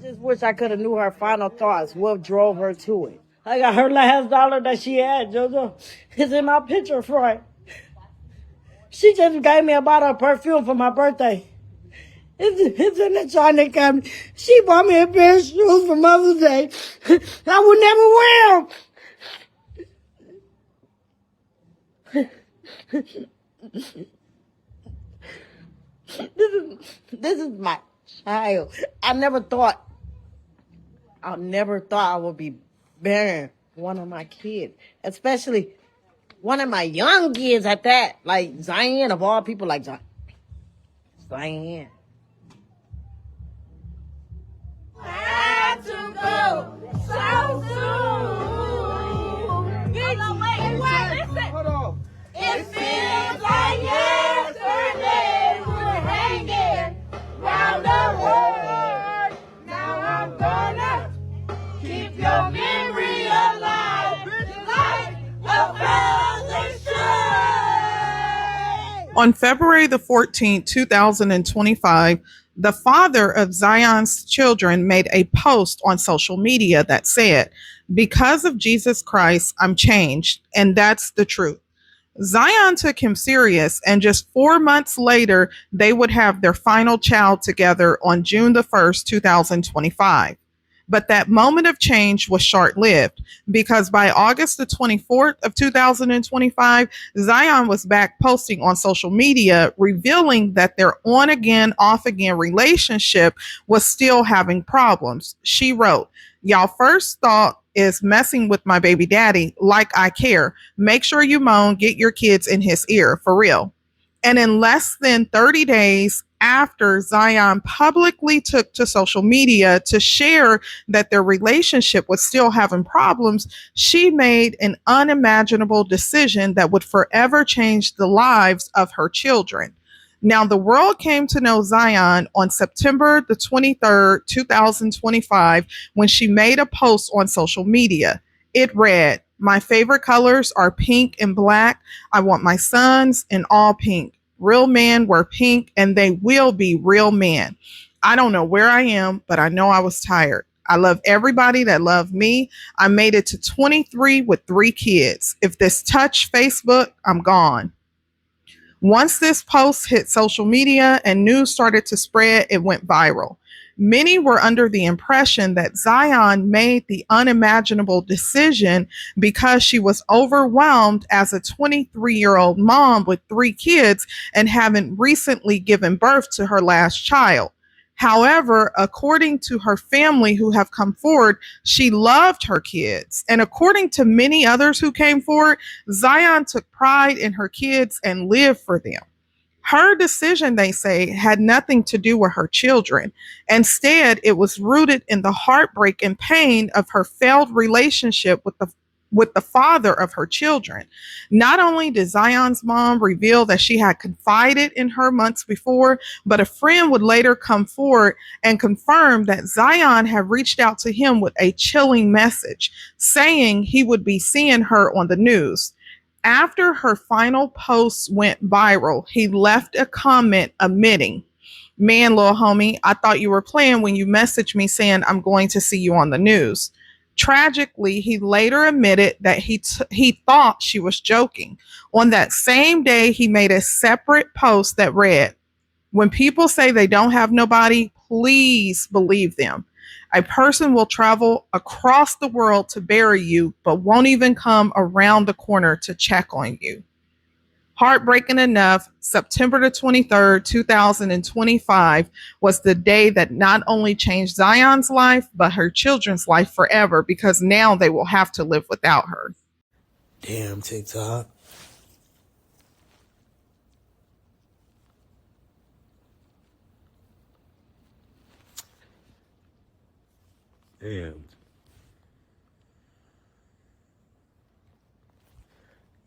just wish I could have knew her final thoughts, what drove her to it. I got her last dollar that she had, JoJo. It's in my picture frame. She just gave me a bottle of perfume for my birthday. It's in the China cabinet. She bought me a pair of shoes for Mother's Day. I would never wear them. This is my child. I never thought I would be burying one of my kids, especially one of my young kids at that, like Zion, of all people, like Zion. Had to go so soon. Hold on. It feels like yesterday we were hanging round the world. Now I'm gonna keep your memory alive, like a father should. On February the 14th, 2025, the father of Zion's children made a post on social media that said, "Because of Jesus Christ, I'm changed, and that's the truth." Zion took him serious, and just 4 months later, they would have their final child together on June the 1st, 2025. But that moment of change was short-lived, because by August the 24th of 2025, Zion was back posting on social media, revealing that their on-again, off-again relationship was still having problems. She wrote, "Y'all first thought is messing with my baby daddy, like I care. Make sure you moan, get your kids in his ear, for real." And in less than 30 days after Zion publicly took to social media to share that their relationship was still having problems, she made an unimaginable decision that would forever change the lives of her children. Now, the world came to know Zion on September the 23rd, 2025, when she made a post on social media. It read, "My favorite colors are pink and black. I want my sons in all pink. Real men wear pink, and they will be real men. I don't know where I am, but I know I was tired. I love everybody that loved me. I made it to 23 with 3 kids. If this touched Facebook, I'm gone." Once this post hit social media and news started to spread, it went viral. Many were under the impression that Zion made the unimaginable decision because she was overwhelmed as a 23-year-old mom with 3 kids and having recently given birth to her last child. However, according to her family who have come forward, she loved her kids. And according to many others who came forward, Zion took pride in her kids and lived for them. Her decision, they say, had nothing to do with her children. Instead, it was rooted in the heartbreak and pain of her failed relationship with the father of her children. Not only did Zion's mom reveal that she had confided in her months before, but a friend would later come forward and confirm that Zion had reached out to him with a chilling message, saying he would be seeing her on the news. After her final post went viral, he left a comment admitting, "Man, little homie, I thought you were playing when you messaged me saying I'm going to see you on the news." Tragically, he later admitted that he thought she was joking. On that same day, he made a separate post that read, "When people say they don't have nobody, please believe them. A person will travel across the world to bury you, but won't even come around the corner to check on you." Heartbreaking enough, September the 23rd, 2025 was the day that not only changed Zion's life, but her children's life forever, because now they will have to live without her. Damn, TikTok. Damn.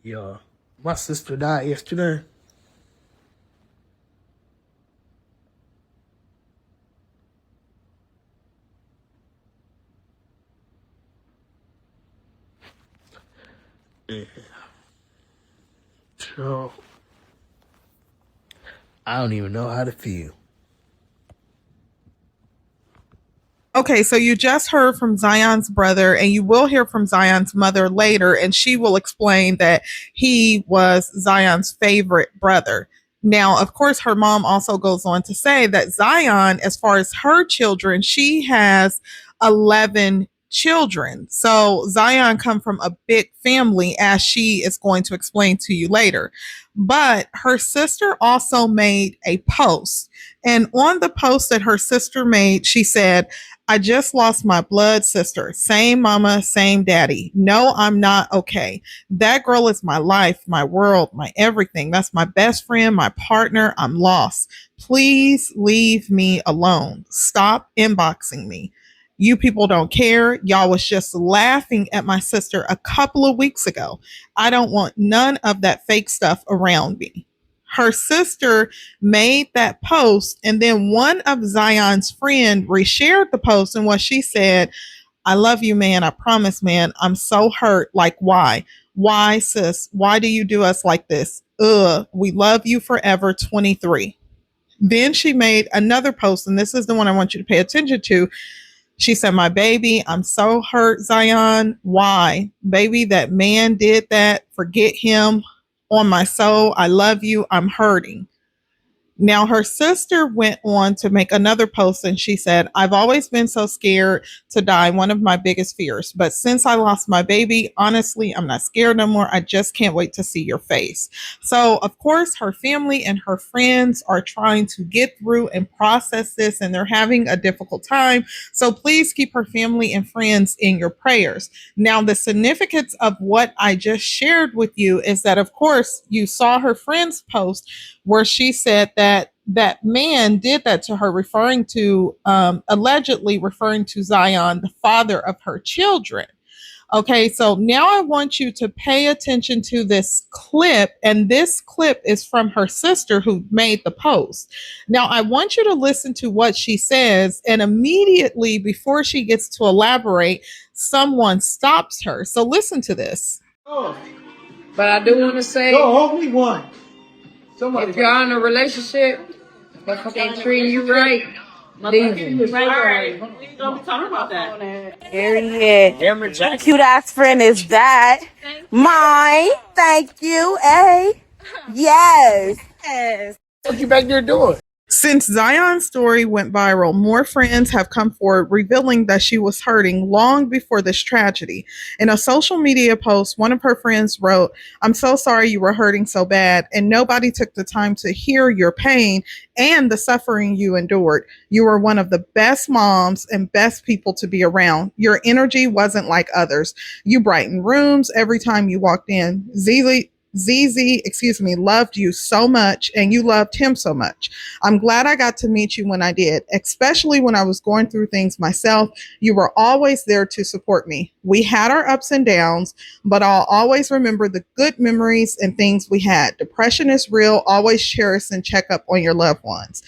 Yeah. My sister died yesterday. Yeah. So, I don't even know how to feel. Okay, so you just heard from Zion's brother, and you will hear from Zion's mother later, and she will explain that he was Zion's favorite brother. Now, of course, her mom also goes on to say that Zion, as far as her children, she has 11 children. So Zion come from a big family, as she is going to explain to you later. But her sister also made a post. And on the post that her sister made, she said, I just lost my blood sister. Same mama, same daddy. No, I'm not okay. That girl is my life, my world, my everything. That's my best friend, my partner. I'm lost. Please leave me alone. Stop inboxing me. You people don't care. Y'all was just laughing at my sister a couple of weeks ago. I don't want none of that fake stuff around me. Her sister made that post, and then one of Zion's friend reshared the post, and what she said, I love you, man. I promise, man. I'm so hurt. Like, why? Why, sis? Why do you do us like this? We love you forever, 23. Then she made another post, and this is the one I want you to pay attention to. She said, my baby, I'm so hurt, Zion. Why? Baby, that man did that. Forget him. On my soul, I love you. I'm hurting. Now, her sister went on to make another post, and she said, I've always been so scared to die, one of my biggest fears. But since I lost my baby, honestly, I'm not scared no more. I just can't wait to see your face. So, of course, her family and her friends are trying to get through and process this, and they're having a difficult time. So please keep her family and friends in your prayers. Now, the significance of what I just shared with you is that, of course, you saw her friend's post where she said that man did that to her, referring to allegedly referring to Zion, the father of her children. Okay, so now I want you to pay attention to this clip, and this clip is from her sister who made the post. Now I want you to listen to what she says, and immediately before she gets to elaborate, someone stops her. So listen to this. But I do want to say, only one. Somebody. if you're in a relationship, if they treating you right, leave them. Period. Cute ass friend is that. Mine. Thank you. Hey. Yes. Yes. What you back there doing? Since Zion's story went viral, more friends have come forward revealing that she was hurting long before this tragedy. In a social media post, one of her friends wrote, I'm so sorry you were hurting so bad, and nobody took the time to hear your pain and the suffering you endured. You were one of the best moms and best people to be around. Your energy wasn't like others. You brightened rooms every time you walked in. ZZ, loved you so much, and you loved him so much. I'm glad I got to meet you when I did, especially when I was going through things myself. You were always there to support me. We had our ups and downs, but I'll always remember the good memories and things we had. Depression is real. Always cherish and check up on your loved ones.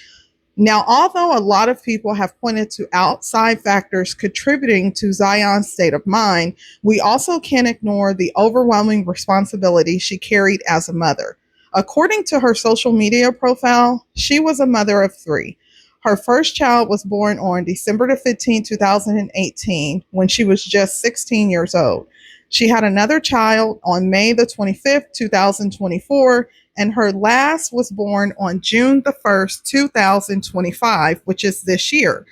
Now, although a lot of people have pointed to outside factors contributing to Zion's state of mind, we also can't ignore the overwhelming responsibility she carried as a mother. According to her social media profile, she was a mother of 3. Her first child was born on December the 15th, 2018, when she was just 16 years old. She had another child on May the 25th, 2024, and her last was born on June the 1st, 2025, which is this year.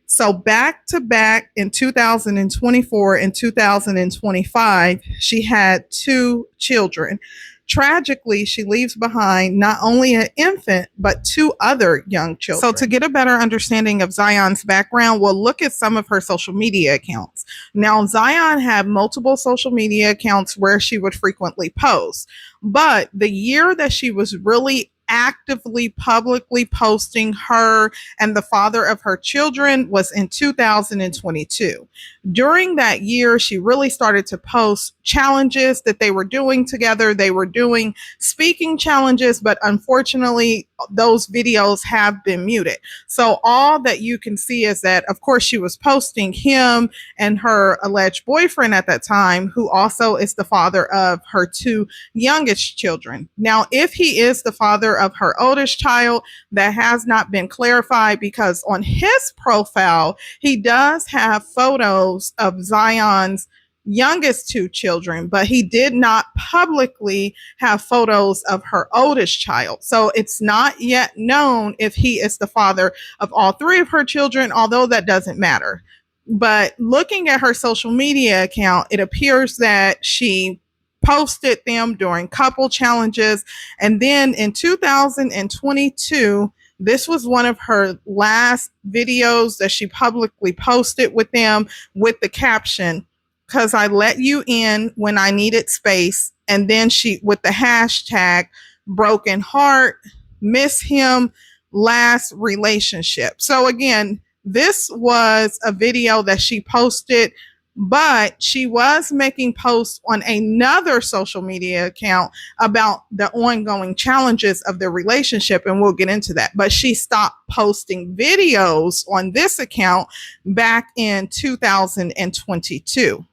So back to back in 2024 and 2025, she had 2 children. Tragically, she leaves behind not only an infant, but 2 other young children. So to get a better understanding of Zion's background, we'll look at some of her social media accounts. Now, Zion had multiple social media accounts where she would frequently post, but the year that she was really actively publicly posting her and the father of her children was in 2022. During that year, she really started to post challenges that they were doing together. They were doing speaking challenges, but unfortunately, those videos have been muted. So all that you can see is that, of course, she was posting him and her alleged boyfriend at that time, who also is the father of her two youngest children. Now, if he is the father of her oldest child, that has not been clarified, because on his profile, he does have photos of Zion's youngest two children, but he did not publicly have photos of her oldest child. So it's not yet known if he is the father of all three of her children, although that doesn't matter. But looking at her social media account, it appears that she posted them during couple challenges. And then in 2022, this was one of her last videos that she publicly posted with them, with the caption, "'Cause I let you in when I needed space." And then she, with the hashtag broken heart, miss him, last relationship. So again, this was a video that she posted, but she was making posts on another social media account about the ongoing challenges of their relationship, and we'll get into that. But she stopped posting videos on this account back in 2022.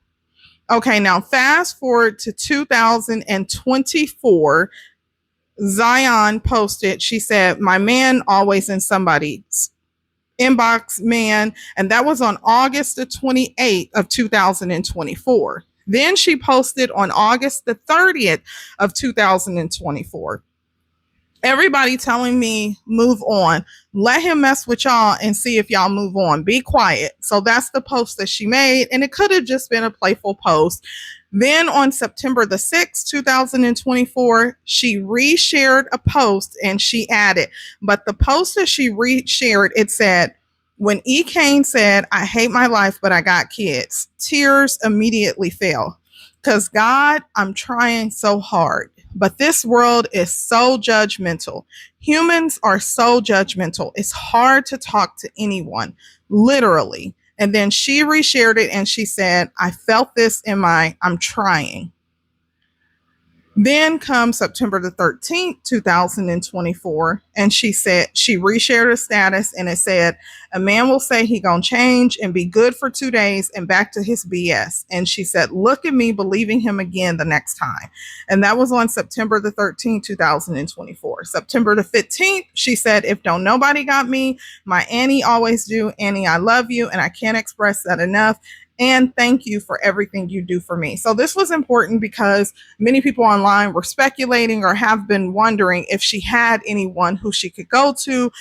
Okay, now fast forward to 2024. Zion posted, she said, "My man always in somebody's inbox, man." And that was on August the 28th of 2024. Then she posted on August the 30th of 2024. Everybody telling me, move on. Let him mess with y'all and see if y'all move on. Be quiet. So that's the post that she made. And it could have just been a playful post. Then on September the 6th, 2024, she reshared a post and she added, but the post that she reshared, it said, "When E. Kane said, 'I hate my life, but I got kids,' tears immediately fell. 'Cause God, I'm trying so hard. But this world is so judgmental. Humans are so judgmental. It's hard to talk to anyone, literally." And then she reshared it and she said, "I felt this in I'm trying." Then comes September the 13th, 2024, and she said, she reshared her status and it said, "A man will say he gonna change and be good for 2 days and back to his BS." And she said, "Look at me believing him again the next time." And that was on September the 13th, 2024. September the 15th, she said, "If don't nobody got me, my Annie always do. Annie, I love you and I can't express that enough. And thank you for everything you do for me." So this was important because many people online were speculating or have been wondering if she had anyone who she could go to,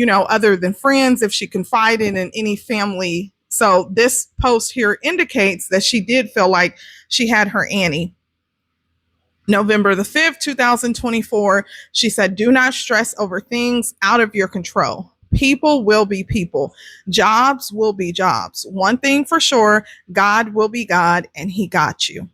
other than friends, if she confided in any family. So this post here indicates that she did feel like she had her Annie. November the 5th, 2024, she said, "Do not stress over things out of your control. People will be people. Jobs will be jobs. One thing for sure, God will be God and he got you."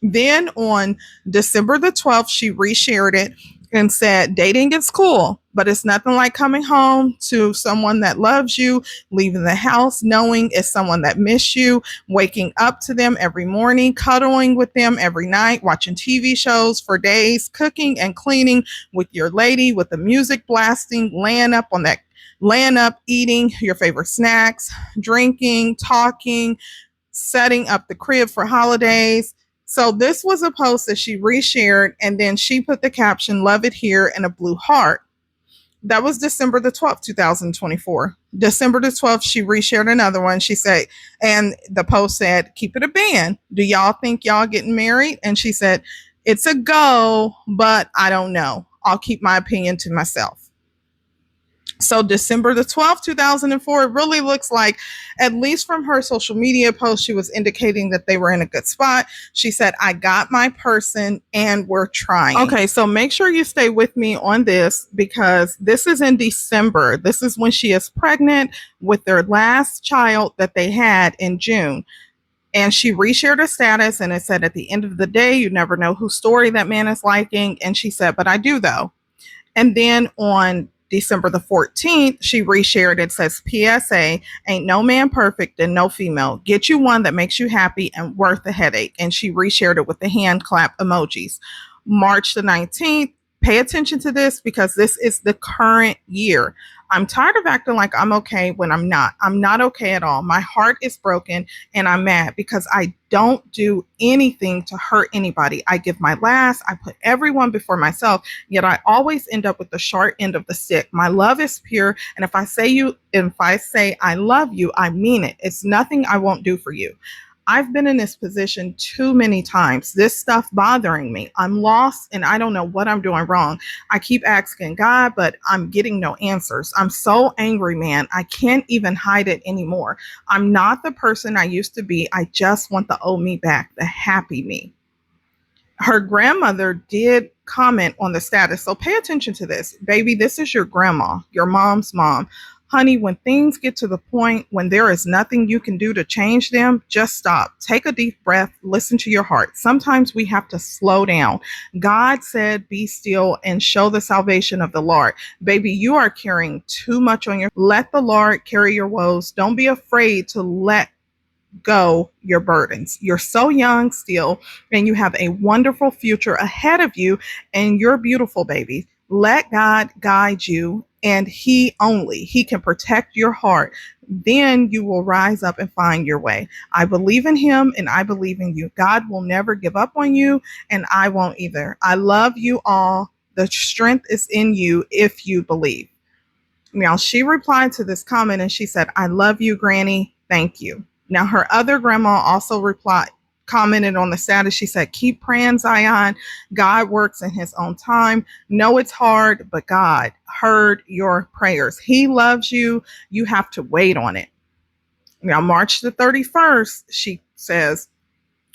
Then on December the 12th, she reshared it and said, "Dating is cool, but it's nothing like coming home to someone that loves you, leaving the house knowing it's someone that miss you, waking up to them every morning, cuddling with them every night, watching TV shows for days, cooking and cleaning with your lady with the music blasting, laying up, eating your favorite snacks, drinking, talking, setting up the crib for holidays." So this was a post that she reshared, and then she put the caption, "Love it here," and a blue heart. That was December the 12th, 2024. December the 12th, she reshared another one. She said, and the post said, "Keep it a band. Do y'all think y'all getting married?" And she said, "It's a go, but I don't know. I'll keep my opinion to myself." So December the 12th, 2004, it really looks like, at least from her social media post, she was indicating that they were in a good spot. She said, "I got my person and we're trying." Okay, so make sure you stay with me on this because this is in December. This is when she is pregnant with their last child that they had in June. And she reshared a status and it said, "At the end of the day, you never know whose story that man is liking." And she said, "But I do though." And then on December the 14th, she reshared it. Says, PSA, ain't no man perfect and no female. Get you one that makes you happy and worth the headache. And she reshared it with the hand clap emojis. March the 19th, pay attention to this because this is the current year. I'm tired of acting like I'm okay when I'm not. I'm not okay at all. My heart is broken and I'm mad because I don't do anything to hurt anybody. I give my last. I put everyone before myself, yet I always end up with the short end of the stick. My love is pure, and if I say I love you, I mean it. It's nothing I won't do for you. I've been in this position too many times. This stuff bothering me. I'm lost and I don't know what I'm doing wrong. I keep asking God, but I'm getting no answers. I'm so angry, man. I can't even hide it anymore. I'm not the person I used to be. I just want the old me back, the happy me. Her grandmother did comment on the status. So pay attention to this. Baby, this is your grandma, your mom's mom. Honey, when things get to the point when there is nothing you can do to change them, just stop. Take a deep breath. Listen to your heart. Sometimes we have to slow down. God said, be still and show the salvation of the Lord. Baby, you are carrying too much on your. Let the Lord carry your woes. Don't be afraid to let go your burdens. You're so young still, and you have a wonderful future ahead of you, and you're beautiful, baby. Let God guide you, and He can protect your heart. Then you will rise up and find your way. I believe in Him and I believe in you. God will never give up on you, and I won't either. I love you all. The strength is in you if you believe. Now, she replied to this comment and she said, I love you, Granny. Thank you. Now, her other grandma also commented on the status. She said, keep praying, Zion. God works in His own time. No, it's hard, but God heard your prayers. He loves you. You have to wait on it. Now, March the 31st, she says,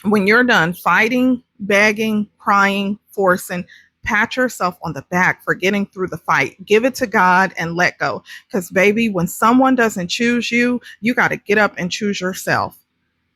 when you're done fighting, begging, crying, forcing, pat yourself on the back for getting through the fight. Give it to God and let go. Because, baby, when someone doesn't choose you, you got to get up and choose yourself.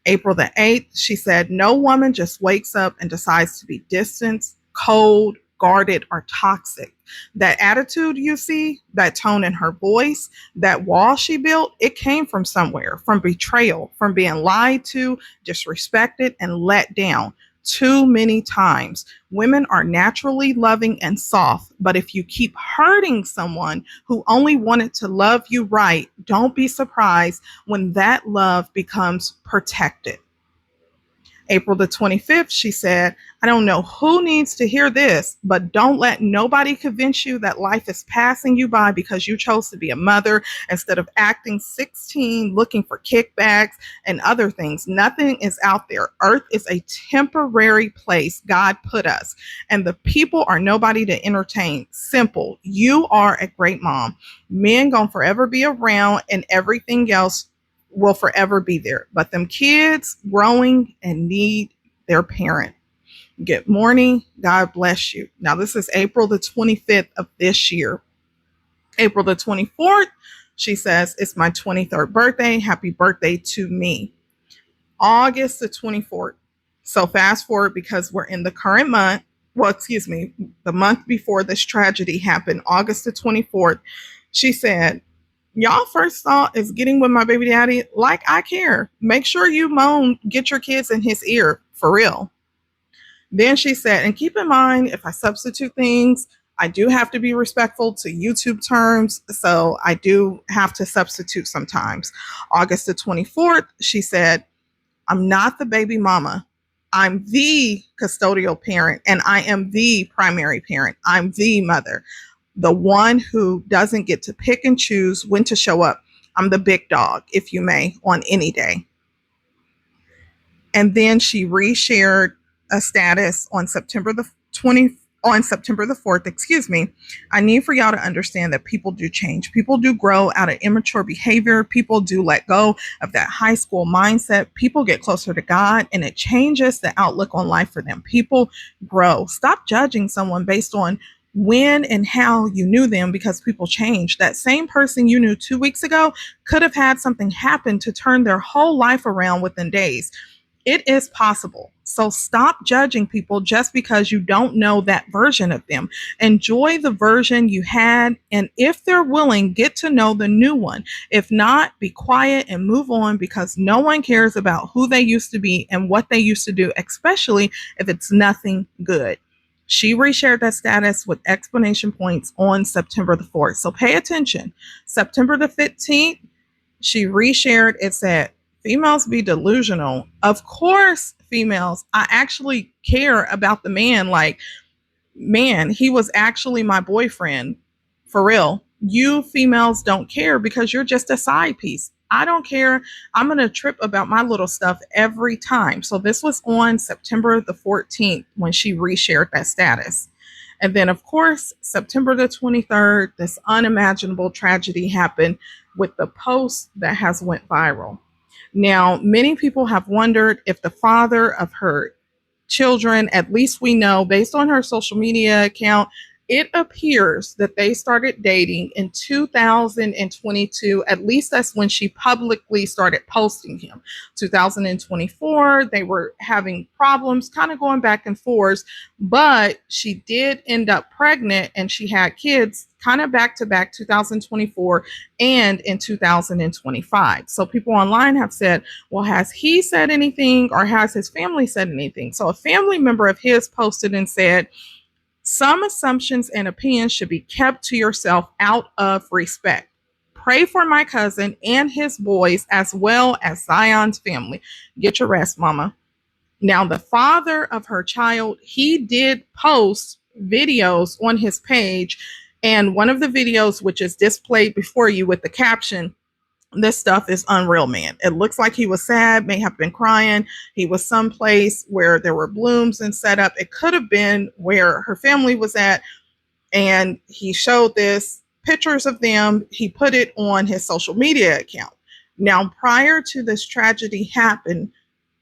April the 8th, she said, no woman just wakes up and decides to be distant, cold, guarded, or toxic. That attitude you see, that tone in her voice, that wall she built, it came from somewhere, from betrayal, from being lied to, disrespected, and let down. Too many times. Women are naturally loving and soft, but if you keep hurting someone who only wanted to love you right, don't be surprised when that love becomes protected. April the 25th, she said, I don't know who needs to hear this, but don't let nobody convince you that life is passing you by because you chose to be a mother instead of acting 16, looking for kickbacks and other things. Nothing is out there. Earth is a temporary place God put us, and the people are nobody to entertain. Simple. You are a great mom. Men gonna forever be around, and everything else will forever be there. But them kids growing and need their parent. Good morning. God bless you. Now, this is April the 25th of this year. April the 24th, she says, it's my 23rd birthday. Happy birthday to me. August the 24th. So fast forward because we're in the current month. Well, excuse me, the month before this tragedy happened, August the 24th. She said, y'all first thought is getting with my baby daddy like I care. Make sure you get your kids in his ear, for real. Then she said, and keep in mind, if I substitute things, I do have to be respectful to YouTube terms, so I do have to substitute sometimes. August the 24th, she said, I'm not the baby mama. I'm the custodial parent, and I am the primary parent. I'm the mother. The one who doesn't get to pick and choose when to show up. I'm the big dog, if you may, on any day. And then she reshared a status on September the 4th, excuse me. I need for y'all to understand that people do change. People do grow out of immature behavior. People do let go of that high school mindset. People get closer to God, and it changes the outlook on life for them. People grow. Stop judging someone based on when and how you knew them, because people change. That same person you knew 2 weeks ago could have had something happen to turn their whole life around within days. It is possible. So stop judging people just because you don't know that version of them. Enjoy the version you had. And if they're willing, get to know the new one. If not, be quiet and move on, because no one cares about who they used to be and what they used to do, especially if it's nothing good. She reshared that status with explanation points on September the 4th. So pay attention. September the 15th, she reshared. It said, females be delusional. Of course, females. I actually care about the man. Like, man, he was actually my boyfriend. For real. You females don't care because you're just a side piece. I don't care. I'm going to trip about my little stuff every time. So this was on September the 14th when she reshared that status. And then, of course, September the 23rd, this unimaginable tragedy happened with the post that has went viral. Now, many people have wondered if the father of her children, at least we know based on her social media account, it appears that they started dating in 2022. At least that's when she publicly started posting him. 2024, they were having problems, kind of going back and forth, but she did end up pregnant and she had kids kind of back to back, 2024 and in 2025. So people online have said, well, has he said anything or has his family said anything? So a family member of his posted and said, some assumptions and opinions should be kept to yourself out of respect. Pray for my cousin and his boys as well as Zion's family. Get your rest, mama. Now, the father of her child, he did post videos on his page. And one of the videos, which is displayed before you with the caption, this stuff is unreal, man. It looks like he was sad, may have been crying. He was someplace where there were blooms and set up. It could have been where her family was at. And he showed this pictures of them. He put it on his social media account. Now, prior to this tragedy happen,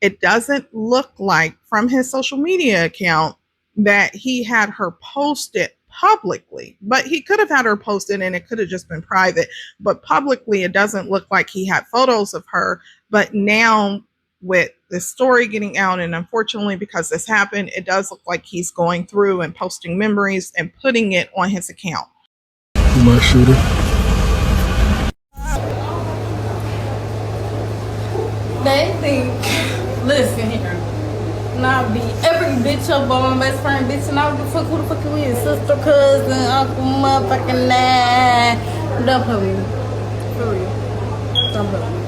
it doesn't look like from his social media account that he had her post it publicly, but he could have had her posted and it could have just been private. But publicly, it doesn't look like he had photos of her. But now with the story getting out, and unfortunately because this happened, it does look like he's going through and posting memories and putting it on his account. You might shoot her. They think, listen here. Nah, be every bitch up on my best friend, bitch, and I don't give a fuck who the fuck you is, sister, cousin, uncle, motherfucking nah. Don't play with me. For real. Don't play with me.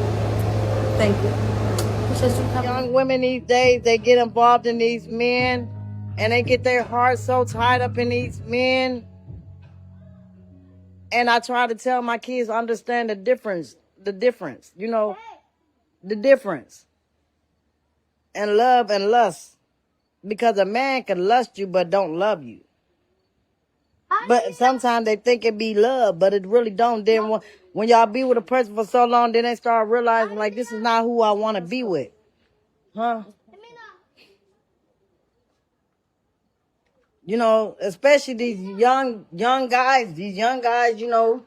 Thank you. Young women these days, they get involved in these men and they get their hearts so tied up in these men. And I try to tell my kids, understand the difference, you know, the difference. And love and lust. Because a man can lust you but don't love you. But sometimes they think it be love, but it really don't. Then when y'all be with a person for so long, then they start realizing, like, this is not who I want to be with. Huh? You know, especially these young guys, you know.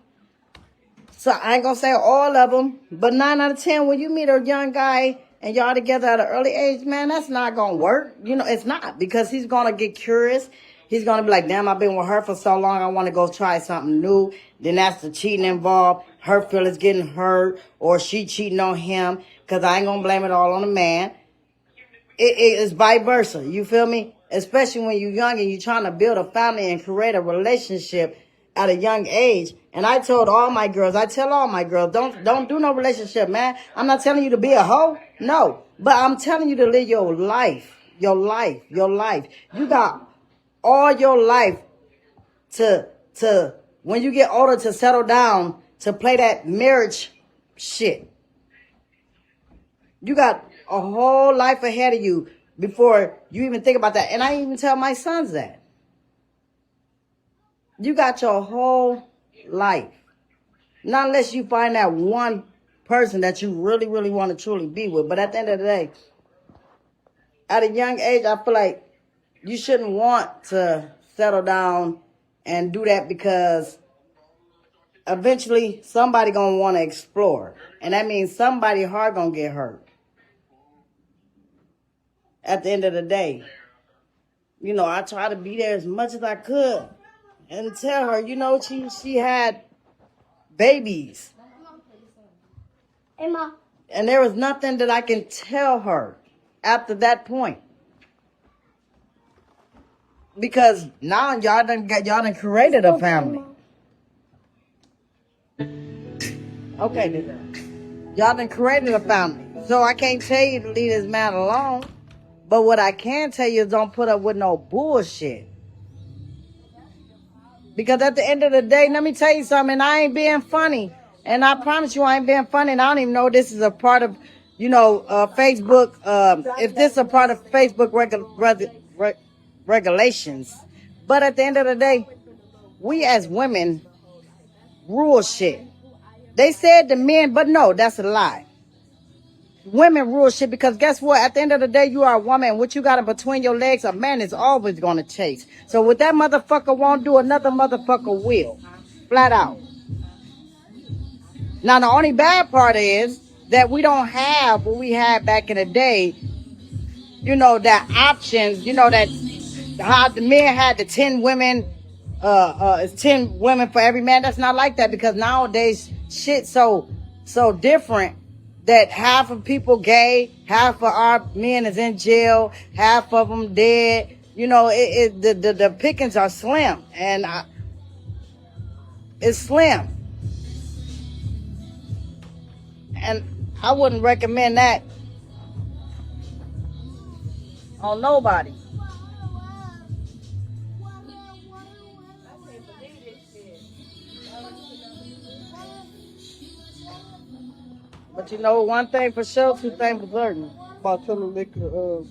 So I ain't gonna say all of them, but 9 out of 10, when you meet a young guy and y'all together at an early age, man, that's not gonna work. You know, it's not, because he's gonna get curious. He's gonna be like, damn, I've been with her for so long, I wanna go try something new. Then that's the cheating involved, her feelings getting hurt, or she cheating on him, because I ain't gonna blame it all on the man. It's vice versa, you feel me? Especially when you're young and you're trying to build a family and create a relationship at a young age. And I told all my girls, I tell all my girls, don't do no relationship, man. I'm not telling you to be a hoe, no. But I'm telling you to live your life. You got all your life to when you get older, to settle down, to play that marriage shit. You got a whole life ahead of you before you even think about that. And I even tell my sons that. You got your whole life. Not unless you find that one person that you really, really want to truly be with. But at the end of the day, at a young age, I feel like you shouldn't want to settle down and do that, because eventually somebody gonna want to explore. And that means somebody hard gonna get hurt. at the end of the day. You know, I tried to be there as much as I could and tell her, you know, she had babies. And there was nothing that I can tell her after that point. Because now y'all done created a family. Okay, then. Y'all done created a family. So I can't tell you to leave this man alone. But what I can tell you is don't put up with no bullshit. Because at the end of the day, let me tell you something, I ain't being funny. And I promise you I ain't being funny. And I don't even know this is a part of, you know, Facebook. If this is a part of Facebook regulations. But at the end of the day, we as women rule shit. They said the men, but no, that's a lie. Women rule shit because guess what? At the end of the day, you are a woman. And what you got in between your legs, a man is always going to chase. So what that motherfucker won't do, another motherfucker will. Flat out. Now, the only bad part is that we don't have what we had back in the day. You know, that options, you know, that how the men had the 10 women, it's 10 women for every man. That's not like that because nowadays shit so different that half of people gay, half of our men is in jail, half of them dead. You know, the pickings are slim and it's slim. And I wouldn't recommend that on nobody. But you know, one thing for sure, two things for certain. About telling liquor, Oh,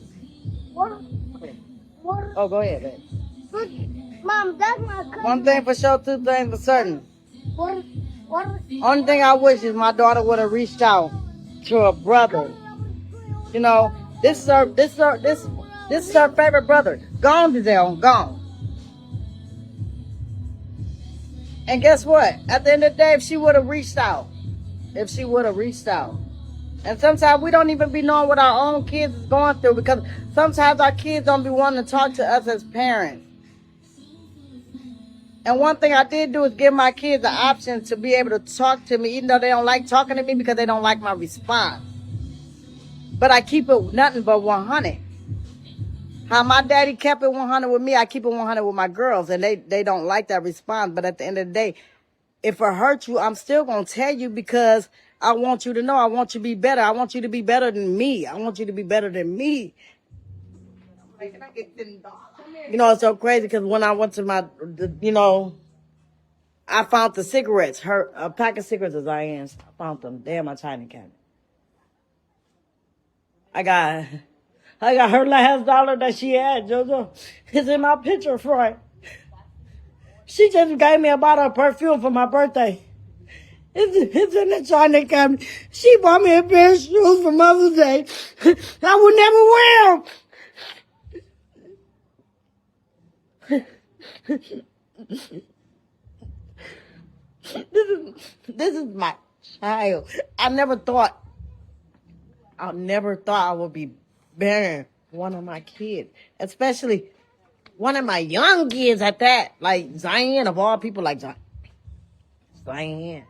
go ahead, babe. Mom, that's my cousin. One thing for sure, two things for certain. What? Only thing I wish is my daughter would have reached out to her brother. You know, this is her favorite brother. Gone, Giselle, gone. And guess what? At the end of the day, if she would have reached out. And sometimes we don't even be knowing what our own kids is going through because sometimes our kids don't be wanting to talk to us as parents. And one thing I did do is give my kids the option to be able to talk to me, even though they don't like talking to me because they don't like my response. But I keep it nothing but 100. How my daddy kept it 100 with me, I keep it 100 with my girls. And they don't like that response. But at the end of the day, if it hurts you, I'm still going to tell you because I want you to know. I want you to be better. I want you to be better than me. You know, it's so crazy because when I went to I found the cigarettes, a pack of cigarettes of Zien's. I found them. They're in my china cabinet. I got her last dollar that she had, JoJo. It's in my picture frame. She just gave me a bottle of perfume for my birthday. It's in the china cabinet. She bought me a pair of shoes for Mother's Day. I would never wear them. This is my child. I never thought I would be burying one of my kids, especially one of my young kids at that, like Zien, of all people, like Zien.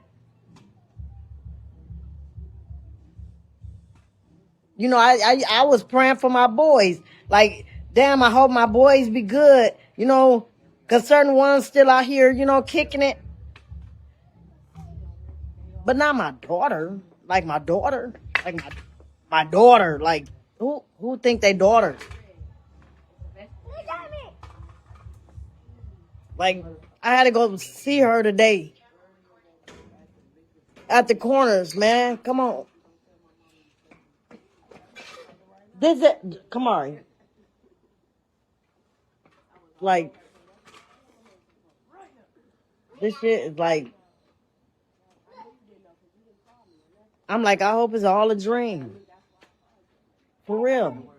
You know, I was praying for my boys. Like, damn, I hope my boys be good, you know, because certain ones still out here, you know, kicking it. But not my daughter. Like, my daughter. Like, my daughter. Like, who think they daughter? Like, I had to go see her today. At the corners, man. Come on. Come on. Like, this shit is like, I'm like, I hope it's all a dream. For real.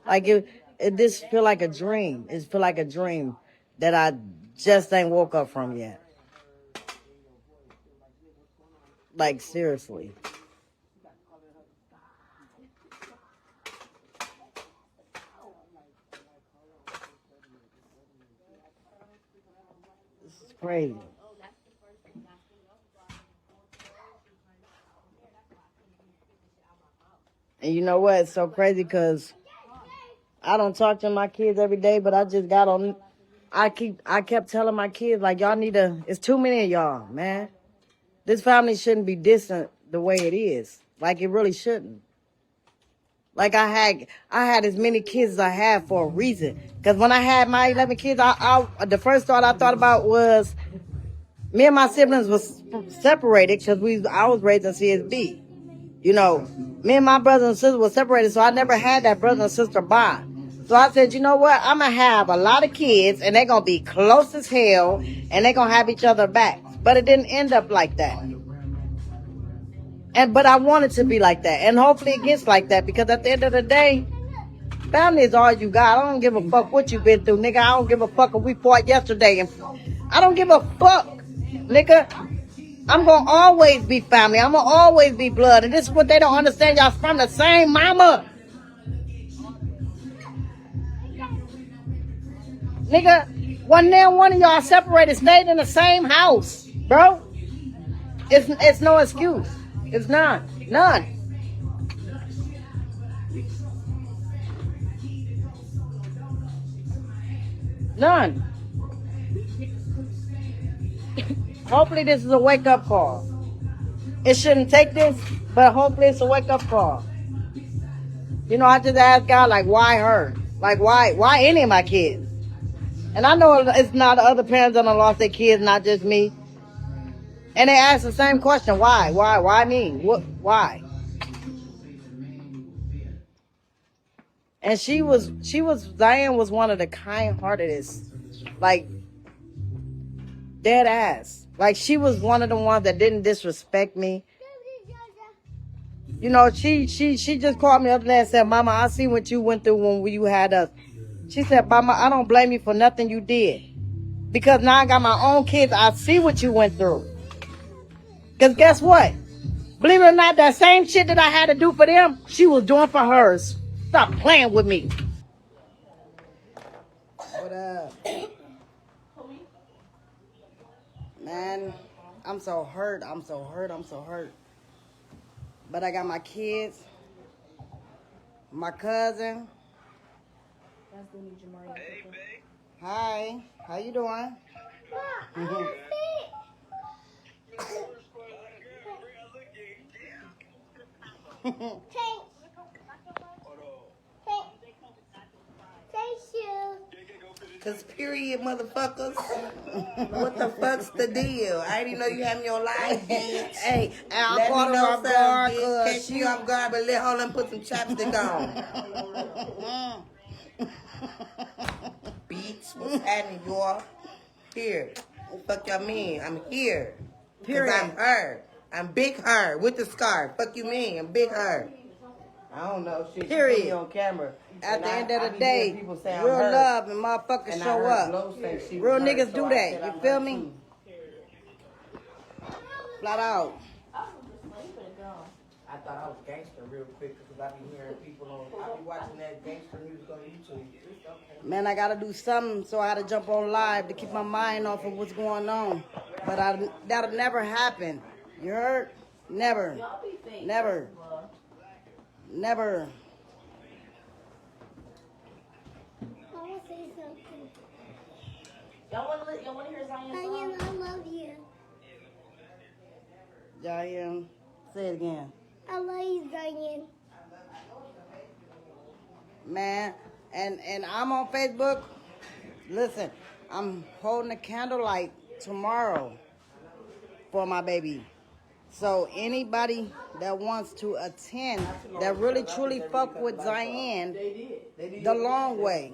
Like, this feel like a dream. It feel like a dream that I just ain't woke up from yet. Like, seriously. It's crazy. And you know what? It's so crazy because I don't talk to my kids every day, but I just got on. I kept telling my kids, like, y'all need to, it's too many of y'all, man. This family shouldn't be distant the way it is. Like, it really shouldn't. Like, I had as many kids as I had for a reason. Because when I had my 11 kids, the first thought I thought about was me and my siblings was separated because I was raised in CSB. You know, me and my brother and sister were separated, so I never had that brother and sister bond. So I said, you know what? I'm going to have a lot of kids, and they're going to be close as hell, and they're going to have each other back. But it didn't end up like that. But I want it to be like that. And hopefully it gets like that, because at the end of the day, family is all you got. I don't give a fuck what you've been through, nigga. I don't give a fuck if we fought yesterday. And I don't give a fuck, nigga. I'm going to always be family. I'm going to always be blood. And this is what they don't understand. Y'all from the same mama. Nigga, one of y'all separated, stayed in the same house, bro. It's no excuse. It's none. None. None. Hopefully this is a wake-up call. It shouldn't take this, but hopefully it's a wake-up call. You know, I just ask God, like, why her? Like, why any of my kids? And I know it's not the other parents that lost their kids, not just me. And they ask the same question, why? Why me? Why? And Diane was one of the kind-heartedest, like, dead ass. Like, she was one of the ones that didn't disrespect me. You know, she just called me the other day and said, Mama, I see what you went through when you had us. She said, Mama, I don't blame you for nothing you did. Because now I got my own kids, I see what you went through. Because guess what? Believe it or not, that same shit that I had to do for them, she was doing for hers. Stop playing with me. What up? Man, I'm so hurt. But I got my kids, my cousin. Hey, babe. Hi. How you doing? Cause period, motherfuckers. What the fuck's the deal? I didn't know you had me on live, bitch. Hey, I'll let call me know her guard, bitch. Catch you off guard, but let her put some chapstick on. Bitch, what's happening, y'all? Here. Fuck y'all mean? I'm here. Period. Cause I'm her. I'm big her with the scarf. Fuck you mean? I'm big her. I don't know. Shit, period. You put me on camera. At the end of the day, real love and motherfuckers and show up. Real niggas do that. You feel me? Flat out. I thought I was gangster real quick because I be hearing people I be watching that gangster music on YouTube. Man, I gotta do something, so I had to jump on live to keep my mind off of what's going on. But that'll never happen. You heard? Never. Never. Never. Y'all want to hear Zion Zion, I love you. Zion, say it again. I love you, Zion. Man, and I'm on Facebook. Listen, I'm holding a candlelight tomorrow for my baby. So anybody that wants to attend, that really truly fuck with Zion, the long way,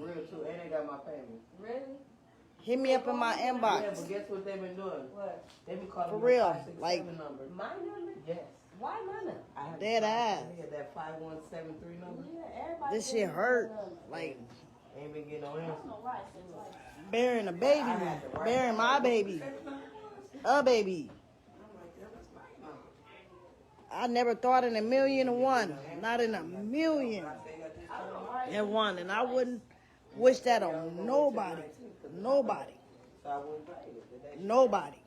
hit me up in my inbox. Yeah, but guess what they've been doing? What? They been calling for real, like number. My number? Yes. Why my number? Dead ass. Yeah, that 5173 number. Yeah, this shit hurt. Like ain't been getting no answer. Burying a baby, burying my baby, a baby. I never thought in a million and one, not in a million and one, and I wouldn't wish that on nobody. Nobody. So I wouldn't play it. Nobody.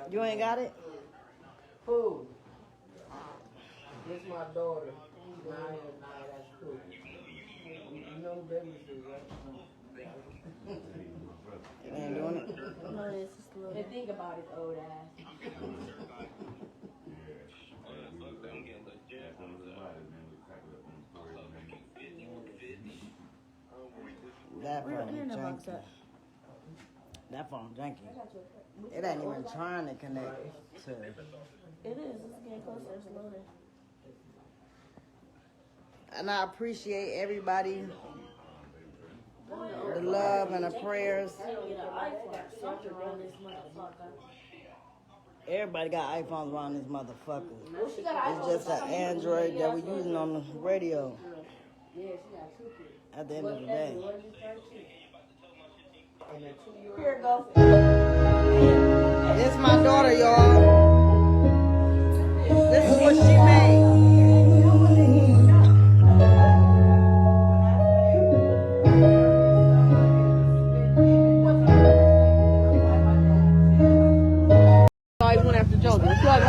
You ain't got it? Who? This my daughter. Nah, that's cool. You know businesses, right? It ain't doing it. No, it's just a little. And think about his old ass. That Where phone the internet box janky. at? That phone janky. It ain't even trying to connect to. It is. It's getting closer. It's loading. And I appreciate everybody, the love and the prayers. Everybody got iPhones around this motherfucker. It's just an Android that we're using on the radio. At the end of the day. Here it goes. This is my daughter, y'all. This is what she made. I went after Joe. I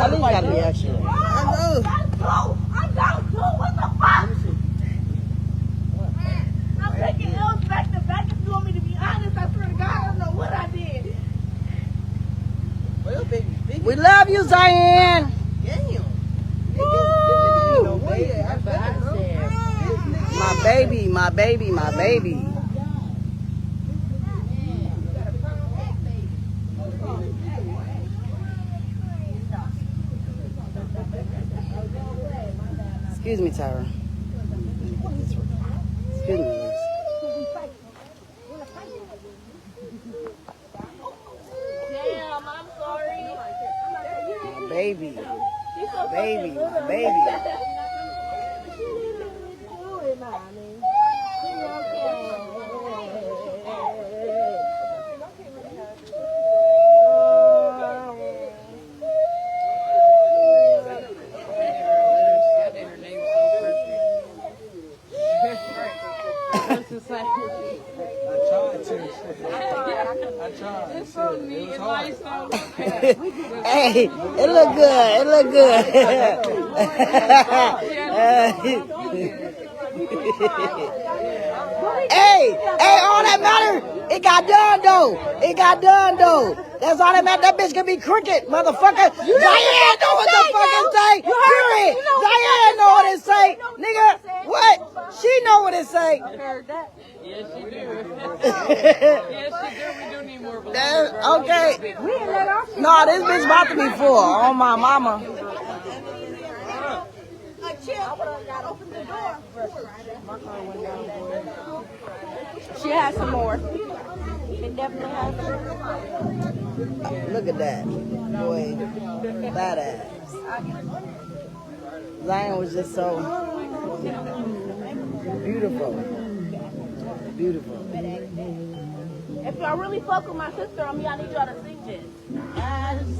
think gotta be extra. I got to. What the fuck? I'm taking L's back to back. If you want me to be honest, I swear to God, I don't know what I did. Well, baby. We love you, Zion. My baby, my baby, my baby. Excuse me, Tyra. Excuse me. Damn, I'm sorry. My baby. My baby, my baby. It's so neat. It's like so Hey, it look good. It look good. Hey, all that matter, it got done though. It got done though. That's all that matter. That bitch can be crooked, motherfucker. Diane know what the fuck it say. Period. Diane know what it say. Nigga, what? She know what it say. Yes, she do. Yes, she do. We do need more believers. Okay. No, this bitch about to be full. Oh my mama. She has some more. It definitely has some. Look at that. Boy, badass. Zion was just so beautiful. Beautiful. If y'all really fuck with my sister, y'all need y'all to sing this.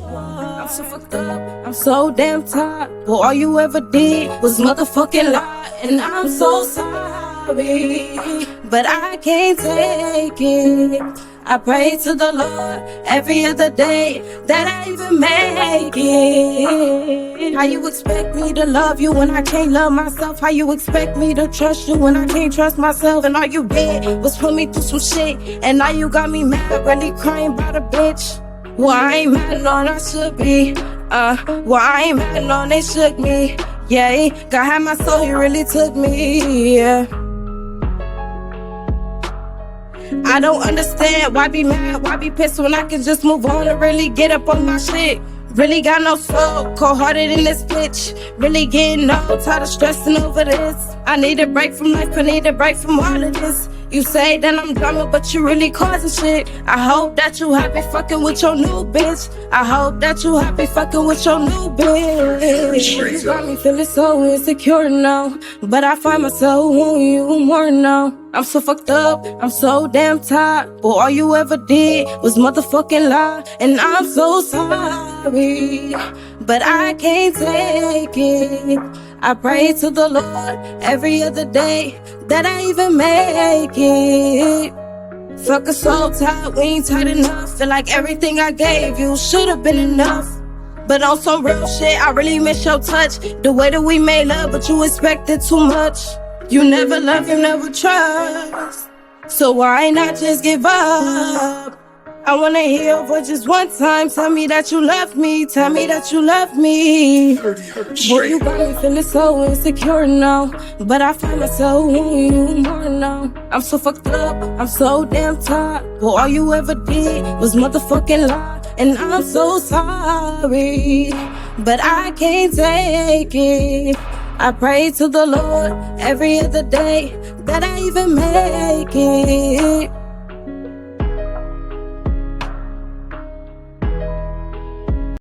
I'm so fucked up, I'm so damn tired. But all you ever did was motherfucking lie. And I'm so sorry, but I can't take it. I pray to the Lord every other day that I even make it. How you expect me to love you when I can't love myself? How you expect me to trust you when I can't trust myself? And all you did was put me through some shit, and now you got me mad, really crying about a bitch. Well, I ain't mad on I should be. Well, I ain't mad on they shook me. Yeah, God had my soul, he really took me. Yeah. I don't understand why be mad, why be pissed when I can just move on and really get up on my shit. Really got no soul, cold-hearted in this bitch. Really getting old, tired of stressing over this. I need a break from life, I need a break from all of this. You say that I'm drama, but you really causing shit. I hope that you happy fucking with your new bitch. I hope that you happy fucking with your new bitch. You got me feeling so insecure now, but I find myself wanting you more now. I'm so fucked up, I'm so damn tired. But all you ever did was motherfucking lie. And I'm so sorry, but I can't take it. I pray to the Lord every other day that I even make it. Fucking so tired, we ain't tight enough. Feel like everything I gave you should've been enough. But on some real shit, I really miss your touch. The way that we made love, but you expected too much. You never love, you never trust. So why not just give up? I wanna hear your voice just one time. Tell me that you love me, tell me that you love me. Boy, you got me feeling so insecure now. But I find myself wanting you more now. I'm so fucked up, I'm so damn tired. But all you ever did was motherfucking lie. And I'm so sorry, but I can't take it. I pray to the Lord every other day that I even make it.